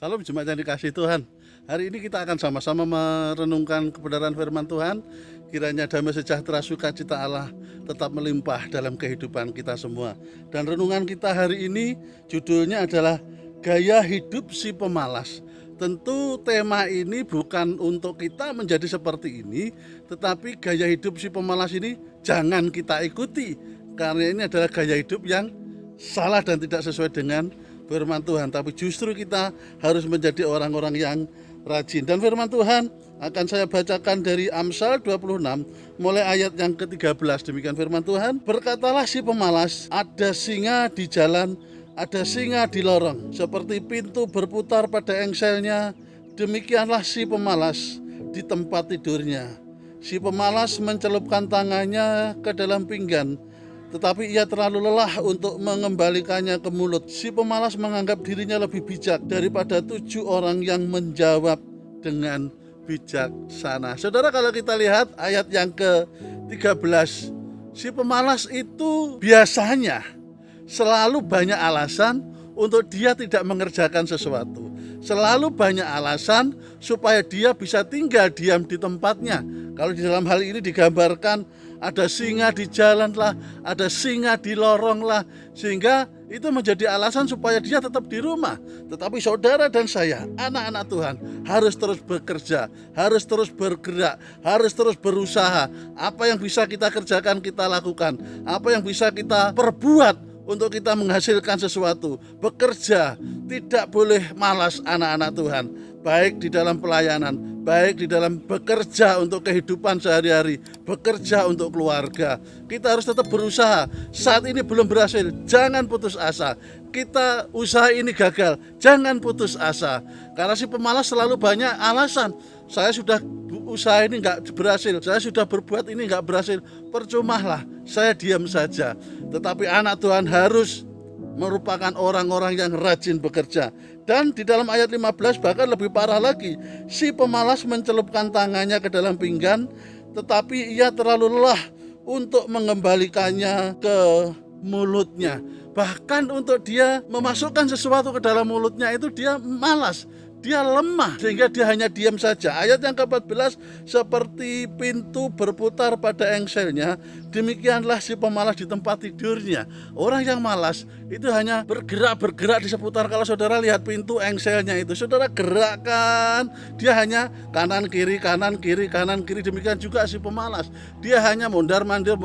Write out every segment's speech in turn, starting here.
Salam jemaat yang dikasihi Tuhan. Hari ini kita akan sama-sama merenungkan kebenaran firman Tuhan. Kiranya damai sejahtera sukacita Allah tetap melimpah dalam kehidupan kita semua. Dan renungan kita hari ini judulnya adalah Gaya Hidup Si Pemalas. Tentu tema ini bukan untuk kita menjadi seperti ini, tetapi gaya hidup si pemalas ini jangan kita ikuti. Karena ini adalah gaya hidup yang salah dan tidak sesuai dengan firman Tuhan. Tapi justru kita harus menjadi orang-orang yang rajin. Dan firman Tuhan akan saya bacakan dari Amsal 26 mulai ayat yang ke-13. Demikian firman Tuhan. Berkatalah si pemalas, ada singa di jalan, ada singa di lorong, seperti pintu berputar pada engselnya, demikianlah si pemalas di tempat tidurnya. Si pemalas mencelupkan tangannya ke dalam pinggan, tetapi ia terlalu lelah untuk mengembalikannya ke mulut. Si pemalas menganggap dirinya lebih bijak daripada 7 orang yang menjawab dengan bijaksana. Saudara, kalau kita lihat ayat yang ke-13, si pemalas itu biasanya selalu banyak alasan untuk dia tidak mengerjakan sesuatu. Selalu banyak alasan supaya dia bisa tinggal diam di tempatnya. Kalau di dalam hal ini digambarkan ada singa di jalan lah, ada singa di lorong lah, sehingga itu menjadi alasan supaya dia tetap di rumah. Tetapi saudara dan saya, anak-anak Tuhan, harus terus bekerja, harus terus bergerak, harus terus berusaha. Apa yang bisa kita kerjakan, kita lakukan. Apa yang bisa kita perbuat untuk kita menghasilkan sesuatu. Bekerja, tidak boleh malas anak-anak Tuhan. Baik di dalam pelayanan, baik di dalam bekerja untuk kehidupan sehari-hari, bekerja untuk keluarga. Kita harus tetap berusaha. Saat ini belum berhasil, jangan putus asa. Kita usaha ini gagal, jangan putus asa. Karena si pemalas selalu banyak alasan. Saya sudah usaha ini nggak berhasil, saya sudah berbuat ini nggak berhasil, percumalah, saya diam saja. Tetapi anak Tuhan harus merupakan orang-orang yang rajin bekerja. Dan di dalam ayat 15 bahkan lebih parah lagi. Si pemalas mencelupkan tangannya ke dalam pinggan, tetapi ia terlalu lelah untuk mengembalikannya ke mulutnya. Bahkan untuk dia memasukkan sesuatu ke dalam mulutnya itu dia malas, dia lemah, sehingga dia hanya diam saja. Ayat yang ke-14, seperti pintu berputar pada engselnya, demikianlah si pemalas di tempat tidurnya. Orang yang malas itu hanya bergerak di seputar. Kalau saudara lihat pintu engselnya itu, saudara gerakkan, dia hanya kanan kiri, kanan kiri, kanan kiri. Demikian juga si pemalas, dia hanya mondar-mandir,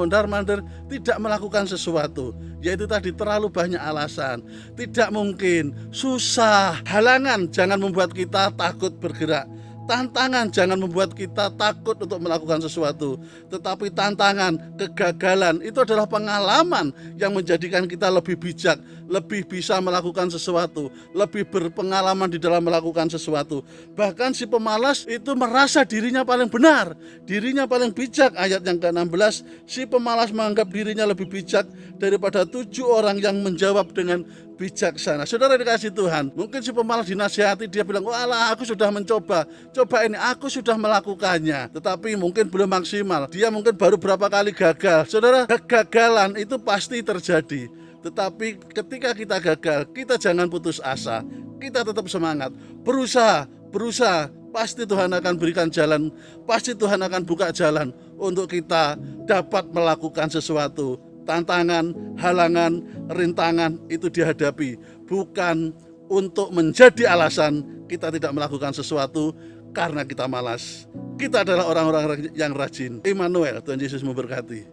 tidak melakukan sesuatu. Yaitu tadi, terlalu banyak alasan, tidak mungkin, susah, halangan jangan membuat kita takut bergerak. Tantangan jangan membuat kita takut untuk melakukan sesuatu. Tetapi tantangan, kegagalan itu adalah pengalaman yang menjadikan kita lebih bijak, lebih bisa melakukan sesuatu, lebih berpengalaman di dalam melakukan sesuatu. Bahkan si pemalas itu merasa dirinya paling benar, dirinya paling bijak. Ayat yang ke-16, si pemalas menganggap dirinya lebih bijak daripada 7 orang yang menjawab dengan bijaksana. Saudara dikasih Tuhan, mungkin si pemalas dinasihati, dia bilang, walah, aku sudah mencoba ini, aku sudah melakukannya, tetapi mungkin belum maksimal. Dia mungkin baru berapa kali gagal. Saudara, kegagalan itu pasti terjadi. Tetapi ketika kita gagal, kita jangan putus asa. Kita tetap semangat, berusaha. Pasti Tuhan akan berikan jalan, pasti Tuhan akan buka jalan untuk kita dapat melakukan sesuatu. Tantangan, halangan, rintangan itu dihadapi, bukan untuk menjadi alasan kita tidak melakukan sesuatu karena kita malas. Kita adalah orang-orang yang rajin. Immanuel, Tuhan Yesus memberkati.